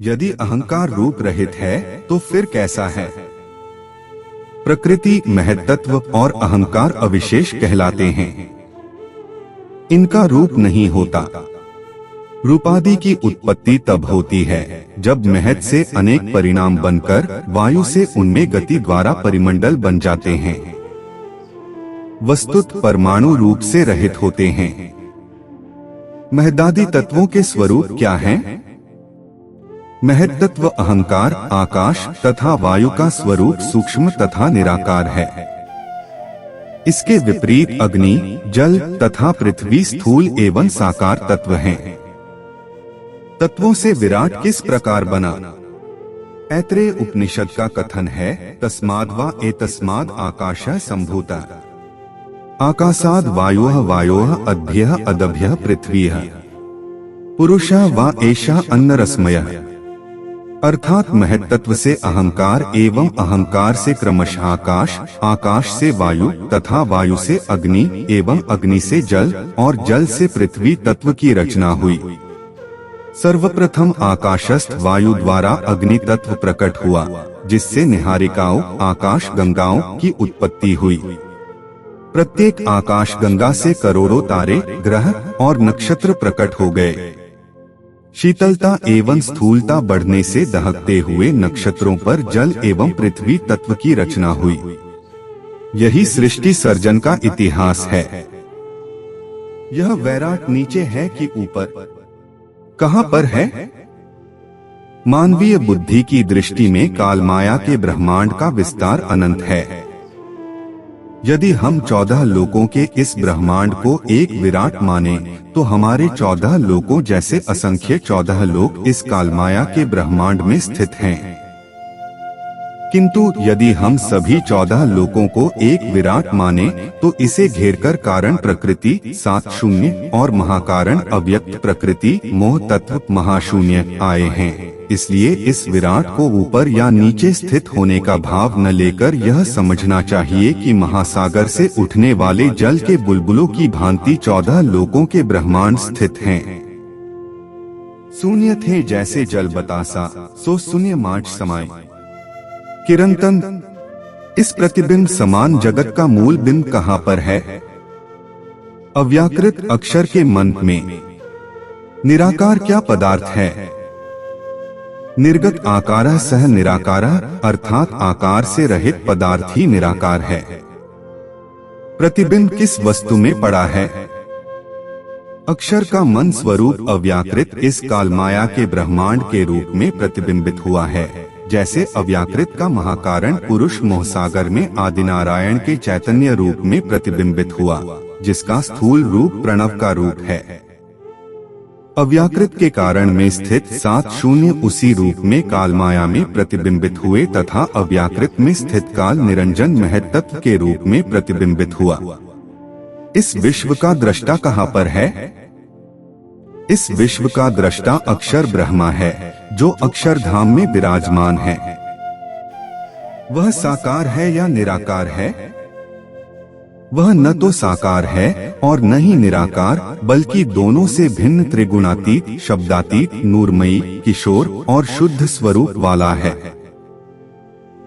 यदि अहंकार रूप रहित है तो फिर कैसा है? प्रकृति महत्त्व और अहंकार अविशेष कहलाते हैं। इनका रूप नहीं होता। रूपादि की उत्पत्ति तब होती है जब महत् से अनेक परिणाम बनकर वायु से उनमें गति द्वारा परिमंडल बन जाते हैं। वस्तुत परमाणु रूप से रहित होते हैं। महदादि तत्वों के स्वरूप क्या हैं? महत्त्व अहंकार, आकाश तथा वायु का स्वरूप सूक्ष्म तथा निराकार है। इसके विपरीत अग्नि, जल तथा पृथ्वी स्थूल एवं साकार तत्व हैं। तत्वों से विराट किस प्रकार बना? ऐत्रेय उपनिषद का कथन है, तस्माद् वा एतस्माद् आकाशः सम्भूतः, आकाशाद् वायोः वायोः अद्भ्यः अदभ्यः पृथ्वीः, पुरुषः वा एषः अन्नरश्मयः। अर्थात महत्त्व से अहंकार एवं अहंकार से क्रमशः आकाश, आकाश से वायु तथा वायु से अग्नि एवं अग्नि से जल और जल से पृथ्वी तत्व की रचना हुई। सर्वप्रथम आकाशस्थ वायु द्वारा अग्नि तत्व प्रकट हुआ, जिससे निहारिकाओं आकाश गंगाओं की उत्पत्ति हुई। प्रत्येक आकाश गंगा से करोड़ों तारे, ग्रह और नक्षत्र प्रकट हो गए। शीतलता एवं स्थूलता बढ़ने से दहकते हुए नक्षत्रों पर जल एवं पृथ्वी तत्व की रचना हुई। यही सृष्टि सर्जन का इतिहास है। यह वैराट नीचे है कि ऊपर? कहां पर है? मानवीय बुद्धि की दृष्टि में कालमाया के ब्रह्मांड का विस्तार अनंत है। यदि हम 14 लोकों के इस ब्रह्मांड को एक विराट माने, तो हमारे 14 लोकों जैसे असंख्य 14 लोक इस कालमाया के ब्रह्मांड में स्थित हैं। किंतु यदि हम सभी 14 लोकों को एक विराट माने, तो इसे घेरकर कारण प्रकृति, सात शून्य और महाकारण अव्यक्त प्रकृति, मोह तत्व महाशून्य आए हैं। इसलिए इस विराट को ऊपर या नीचे स्थित होने का भाव न लेकर यह समझना चाहिए कि महासागर से उठने वाले जल के बुलबुलों की भांति 14 लोकों के ब्रह्मांड स्थित हैं। शून्य थे जैसे जल बतासा, सो शून्य माच समाये। किरंतन इस प्रतिबिंब समान जगत का मूल बिंब कहाँ पर है? अव्याकृत अक्षर के मंत्र में। निराकार क्या पदार्थ है? निर्गत आकारः सह निराकारः, अर्थात आकार से रहित पदार्थ ही निराकार है। प्रतिबिंब किस वस्तु में पड़ा है? अक्षर का मन स्वरूप अव्याकृत इस कालमाया के ब्रह्मांड के रूप में प्रतिबिंबित हुआ है। जैसे अव्याकृत का महाकारण पुरुष मोहसागर में आदिनारायण के चैतन्य रूप में प्रतिबिंबित हुआ, जिसका स्थूल रूप प्रणव का रूप है। अव्याकृत के कारण में स्थित 7 शून्य उसी रूप में कालमाया में प्रतिबिंबित हुए तथा अव्याकृत में स्थित काल निरंजन महत्त्व के रूप में प्रतिबिंबित हुआ। इस विश्व का दृष्टा कहाँ पर है? इस विश्व का दृष्टा अक्षर ब्रह्मा है, जो अक्षरधाम में विराजमान है। वह साकार है या निराकार है? वह न तो साकार है और न ही निराकार, बल्कि दोनों से भिन्न त्रिगुणातीत, शब्दातीत, नूरमयी, किशोर और शुद्ध स्वरूप वाला है।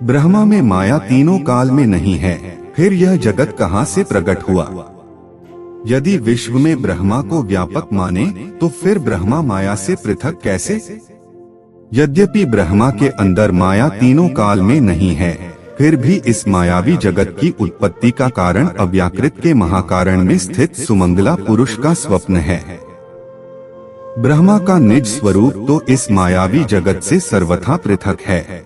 ब्रह्मा में माया तीनों काल में नहीं है, फिर यह जगत कहाँ से प्रकट हुआ? यदि विश्व में ब्रह्मा को व्यापक माने, तो फिर ब्रह्मा माया से पृथक कैसे? यद्यपि ब्रह्मा के अंदर माया तीनों काल में नहीं है, फिर भी इस मायावी जगत की उत्पत्ति का कारण अव्याकृत के महाकारण में स्थित सुमंगला पुरुष का स्वप्न है। ब्रह्मा का निज स्वरूप तो इस मायावी जगत से सर्वथा पृथक है।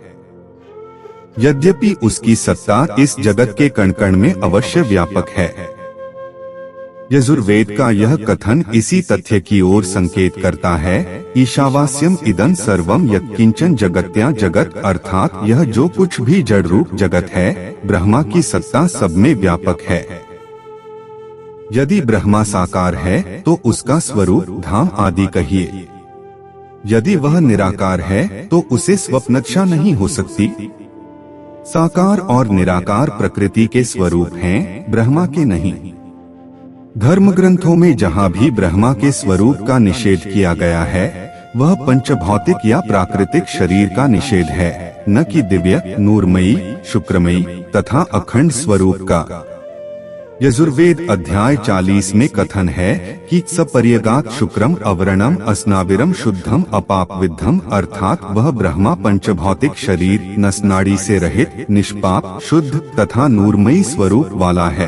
यद्यपि उसकी सत्ता इस जगत के कण कण में अवश्य व्यापक है। यजुर्वेद का यह कथन इसी तथ्य की ओर संकेत करता है, ईशावास्यम इदं सर्वम यत्किंचन जगत्या जगत, अर्थात यह जो कुछ भी जड़ रूप जगत है, ब्रह्मा की सत्ता सब में व्यापक है। यदि ब्रह्मा साकार है तो उसका स्वरूप धाम आदि कहिए। यदि वह निराकार है तो उसे स्वप्नच्छा नहीं हो सकती। साकार और निराकार प्रकृति के स्वरूप हैं, ब्रह्मा के नहीं। धर्म ग्रंथों में जहाँ भी ब्रह्मा के स्वरूप का निषेध किया गया है, वह पंचभौतिक या प्राकृतिक शरीर का निषेध है, न कि दिव्य, नूरमयी, शुक्रमयी तथा अखंड स्वरूप का। यजुर्वेद अध्याय 40 में कथन है कि सपर्यगात शुक्रम अवरणम अस्नाविरम शुद्धम अपापविद्धम, अर्थात वह ब्रह्मा पंचभौतिक शरीर नसनाड़ी से रहित, निष्पाप, शुद्ध तथा नूरमयी स्वरूप वाला है।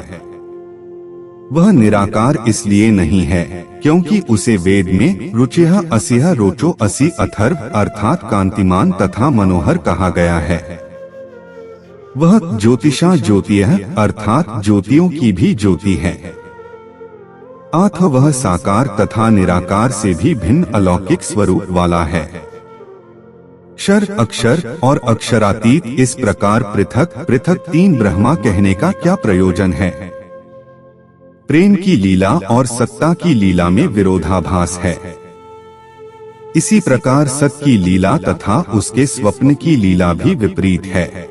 वह निराकार इसलिए नहीं है क्योंकि उसे वेद में रुचिह असिह रोचो असि अथर्व अर्थात कांतिमान तथा मनोहर कहा गया है। वह ज्योतिषा ज्योतियः अर्थात ज्योतियों की भी ज्योति है। अथ वह साकार तथा निराकार से भी भिन्न अलौकिक स्वरूप वाला है। क्षर, अक्षर और अक्षरातीत इस प्रकार पृथक पृथक तीन ब्रह्मा कहने का क्या प्रयोजन है? प्रेम की लीला और सत्ता की लीला में विरोधाभास है। इसी प्रकार सत की लीला तथा उसके स्वप्न की लीला भी विपरीत है।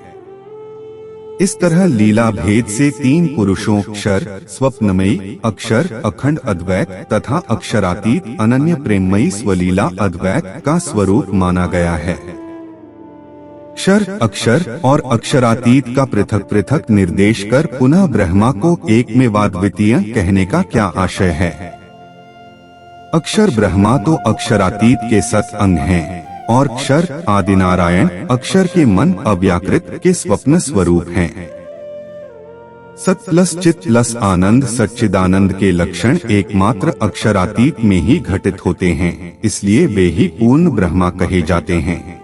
इस तरह लीला भेद से तीन पुरुषों क्षर, स्वप्नमयी, अक्षर, अखंड अद्वैत तथा अक्षरातीत अनन्य प्रेममयी स्वलीला अद्वैत का स्वरूप माना गया है। क्षर, अक्षर और अक्षरातीत का पृथक पृथक निर्देश कर पुनः ब्रह्मा को एक में वाद्वितीय कहने का क्या आशय है? अक्षर ब्रह्मा तो अक्षरातीत के सत अंग हैं और क्षर आदिनारायण अक्षर के मन अव्याकृत के स्वप्न स्वरूप हैं। सत प्लस चित प्लस आनंद सच्चिदानंद के लक्षण एकमात्र अक्षरातीत में ही घटित होते हैं, इसलिए वे ही पूर्ण ब्रह्मा कहे जाते हैं।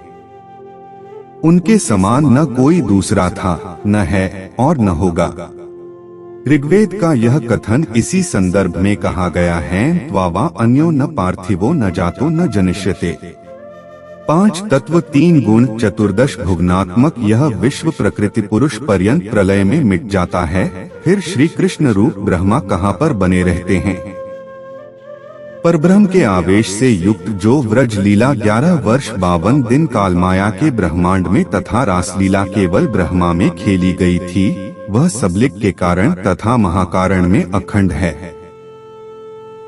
उनके समान न कोई दूसरा था, न है और न होगा। ऋग्वेद का यह कथन इसी संदर्भ में कहा गया है, त्वावा अन्यो न पार्थिवो न जातो न जनिष्यते। 5 तत्व 3 गुण चतुर्दश भुवनात्मक यह विश्व प्रकृति पुरुष पर्यंत प्रलय में मिट जाता है। फिर श्री कृष्ण रूप ब्रह्मा कहाँ पर बने रहते हैं? परब्रह्म के आवेश से युक्त जो व्रज लीला 11 वर्ष 52 दिन काल माया के ब्रह्मांड में तथा रासलीला केवल ब्रह्मा में खेली गई थी, वह सबलिक के कारण तथा महाकारण में अखंड है।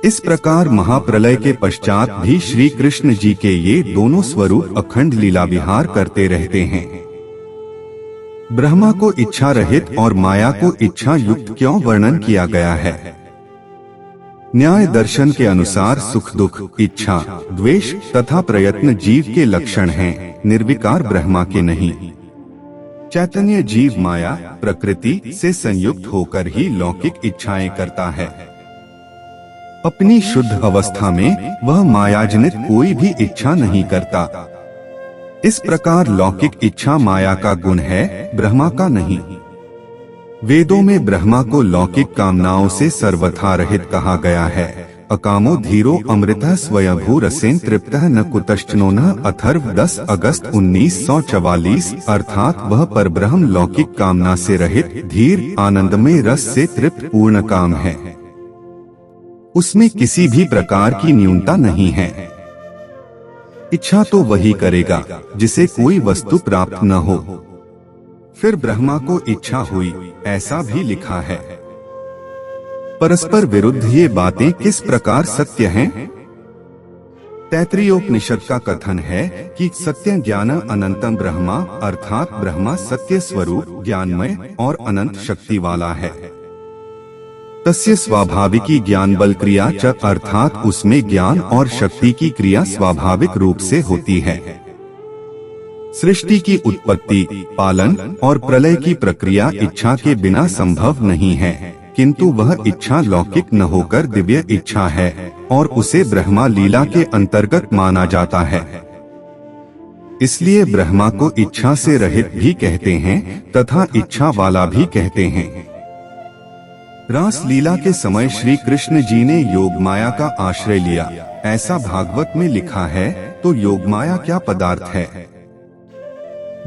इस प्रकार महाप्रलय के पश्चात भी श्री कृष्ण जी के ये दोनों स्वरूप अखंड लीला विहार करते रहते हैं। ब्रह्मा को इच्छा रहित और माया को इच्छा युक्त क्यों वर्णन किया गया है? न्याय दर्शन के अनुसार सुख दुख, इच्छा, द्वेष तथा प्रयत्न जीव के लक्षण हैं, निर्विकार ब्रह्मा के नहीं। चैतन्य जीव माया प्रकृति से संयुक्त होकर ही लौकिक इच्छाएं करता है। अपनी शुद्ध अवस्था में वह मायाजनित कोई भी इच्छा नहीं करता। इस प्रकार लौकिक इच्छा माया का गुण है, ब्रह्मा का नहीं। वेदों में ब्रह्मा को लौकिक कामनाओं से सर्वथा रहित कहा गया है। अकामो धीरो अमृतः स्वयंभू रसेन तृप्तः न कुतश्चनो न अथर्व 10 अगस्त 1944 अर्थात वह परब्रह्म लौकिक कामना से रहित धीर आनंदमय रस से तृप्त पूर्ण काम है। उसमें किसी भी प्रकार की न्यूनता नहीं है। इच्छा तो वही करेगा जिसे कोई वस्तु प्राप्त न हो। फिर ब्रह्मा को इच्छा हुई, ऐसा भी लिखा है। परस्पर विरुद्ध ये बातें किस प्रकार सत्य हैं? तैत्तिरीयोपनिषद का कथन है कि सत्य ज्ञान अनंतम ब्रह्मा अर्थात ब्रह्मा सत्य स्वरूप ज्ञानमय और अनंत शक्ति वाला है। तस्य स्वाभाविकी ज्ञान बल क्रिया च अर्थात उसमें ज्ञान और शक्ति की क्रिया स्वाभाविक रूप से होती है। सृष्टि की उत्पत्ति, पालन और प्रलय की प्रक्रिया इच्छा के बिना संभव नहीं है, किंतु वह इच्छा लौकिक न होकर दिव्य इच्छा है और उसे ब्रह्मा लीला के अंतर्गत माना जाता है। इसलिए ब्रह्मा को इच्छा से रहित भी कहते हैं तथा इच्छा वाला भी कहते हैं। रास लीला के समय श्री कृष्ण जी ने योग माया का आश्रय लिया, ऐसा भागवत में लिखा है। तो योग माया क्या पदार्थ है?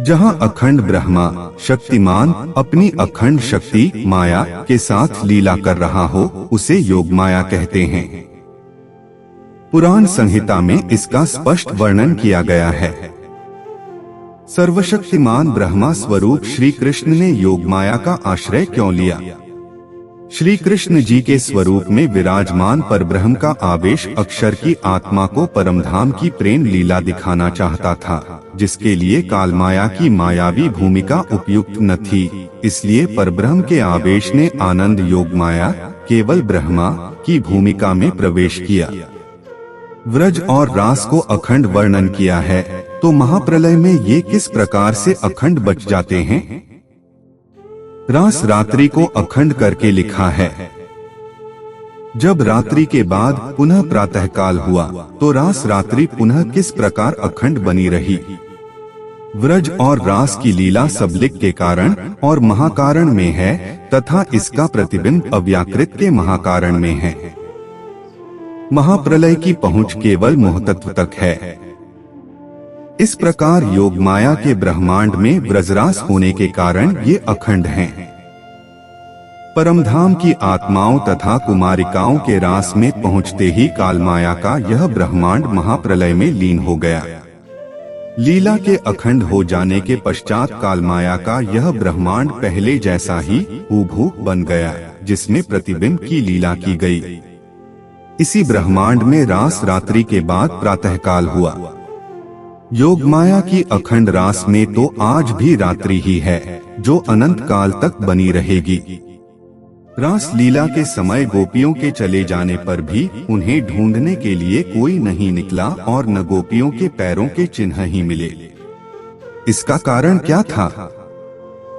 जहाँ अखंड ब्रह्मा शक्तिमान अपनी अखंड शक्ति माया के साथ लीला कर रहा हो, उसे योग माया कहते हैं। पुराण संहिता में इसका स्पष्ट वर्णन किया गया है। सर्वशक्तिमान ब्रह्मा स्वरूप श्री कृष्ण ने योग माया का आश्रय क्यों लिया? श्री कृष्ण जी के स्वरूप में विराजमान परब्रह्म का आवेश अक्षर की आत्मा को परमधाम की प्रेम लीला दिखाना चाहता था, जिसके लिए कालमाया की मायावी भूमिका उपयुक्त न थी। इसलिए परब्रह्म के आवेश ने आनंद योग माया केवल ब्रह्मा की भूमिका में प्रवेश किया। व्रज और रास को अखंड वर्णन किया है, तो महाप्रलय में ये किस प्रकार से अखंड बच जाते हैं? रास रात्रि को अखंड करके लिखा है। जब रात्रि के बाद पुनः प्रातःकाल हुआ, तो रास रात्रि पुनः किस प्रकार अखंड बनी रही? व्रज और रास की लीला सबलिक के कारण और महाकारण में है, तथा इसका प्रतिबिंब अव्याकृत के महाकारण में है। महाप्रलय की पहुंच केवल मोहतत्व तक है। इस प्रकार योग माया के ब्रह्मांड में व्रजरास होने के कारण ये अखंड हैं। परमधाम की आत्माओं तथा कुमारिकाओं के रास में पहुंचते ही कालमाया का यह ब्रह्मांड महाप्रलय में लीन हो गया। लीला के अखंड हो जाने के पश्चात कालमाया का यह ब्रह्मांड पहले जैसा ही हूबहू बन गया, जिसमें प्रतिबिंब की लीला की गई। इसी ब्रह्मांड में रास रात्रि के बाद प्रातःकाल हुआ। योग माया की अखंड रास में तो आज भी रात्रि ही है, जो अनंत काल तक बनी रहेगी। रास लीला के समय गोपियों के चले जाने पर भी उन्हें ढूंढने के लिए कोई नहीं निकला और न गोपियों के पैरों के चिन्ह ही मिले। इसका कारण क्या था?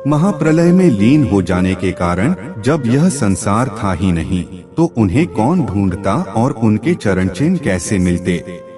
महाप्रलय में लीन हो जाने के कारण जब यह संसार था ही नहीं, तो उन्हें कौन ढूंढता और उनके चरण चिन्ह कैसे मिलते?